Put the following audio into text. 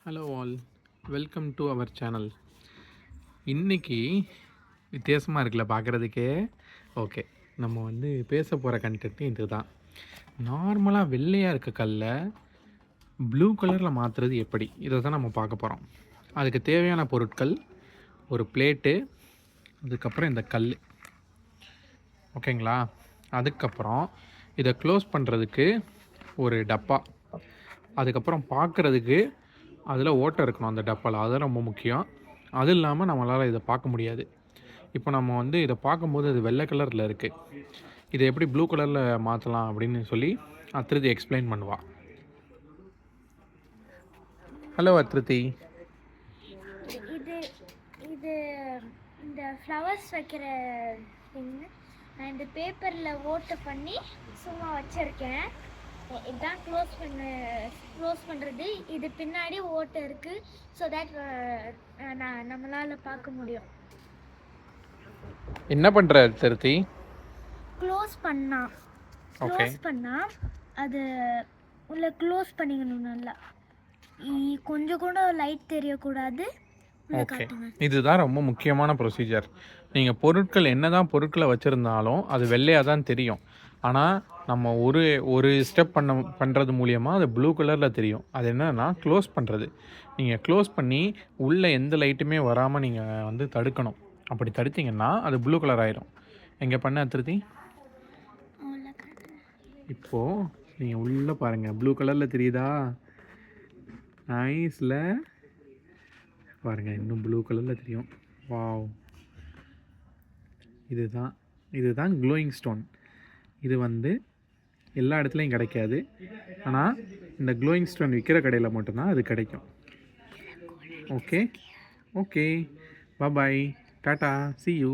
Hello all, welcome to our channel. இன்றைக்கி வித்தியாசமாக இருக்குல்ல பார்க்குறதுக்கே. ஓகே, நம்ம பேச போகிற கண்டென்ட் இது தான். நார்மலாக வெள்ளையாக இருக்க கல்லை ப்ளூ கலரில் மாற்றுறது எப்படி, இதை தான் நம்ம பார்க்க போகிறோம். அதுக்கு தேவையான பொருட்கள் ஒரு பிளேட்டு, அதுக்கப்புறம் இந்த கல், ஓகேங்களா. அதுக்கப்புறம் இதை க்ளோஸ் பண்ணுறதுக்கு ஒரு டப்பா, அதுக்கப்புறம் பார்க்குறதுக்கு அதில் ஓட்டை இருக்கணும் அந்த டப்பாவில், அதுதான் ரொம்ப முக்கியம். அது இல்லாமல் நம்மளால் இதை பார்க்க முடியாது. இப்போ நம்ம இதை பார்க்கும்போது அது வெள்ளை கலரில் இருக்குது. இதை எப்படி ப்ளூ கலரில் மாற்றலாம் அப்படின்னு சொல்லி அத்ருதி எக்ஸ்பிளைன் பண்ணுவா. ஹலோ அத்ருதி. இது இது இந்த ஃப்ளவர்ஸ் வைக்கிற நான் இந்த பேப்பரில் ஓட்டை பண்ணி சும்மா வச்சுருக்கேன். இதுதான் க்ளோஸ் பண்ணுறது. இது பின்னாடி ஓட்டை இருக்குது, ஸோ தட் நம்மளால் பார்க்க முடியும். என்ன பண்ணுற திருத்தி? க்ளோஸ் பண்ணால் அது உள்ள க்ளோஸ் பண்ணிக்கணும் நல்லா. கொஞ்சம் கூட லைட் தெரியக்கூடாது. ஓகே, இதுதான் ரொம்ப முக்கியமான ப்ரொசீஜர். நீங்கள் பொருட்கள் என்ன தான் பொருட்களை வச்சுருந்தாலும் அது வெள்ளையாக தான் தெரியும். ஆனால் நம்ம ஒரு ஸ்டெப் பண்ணுறது மூலியமாக அது ப்ளூ கலரில் தெரியும். அது என்னன்னா க்ளோஸ் பண்ணுறது. நீங்கள் க்ளோஸ் பண்ணி உள்ளே எந்த லைட்டுமே வராமல் நீங்கள் தடுக்கணும். அப்படி தடுத்திங்கன்னா அது ப்ளூ கலர் ஆயிரும். எங்கே பண்ண திருத்தி? இப்போது நீங்கள் உள்ளே பாருங்கள், ப்ளூ கலரில் தெரியுதா? நைஸில் பாருங்கள், இன்னும் ப்ளூ கலரில் தெரியும். வாவ், இதுதான் க்ளோயிங் ஸ்டோன். இது எல்லா இடத்துலையும் கிடைக்காது. ஆனால் இந்த க்ளோயிங் ஸ்டோன் விற்கிற கடையில் மட்டும்தான் அது கிடைக்கும். Okay, bye, tata, see you.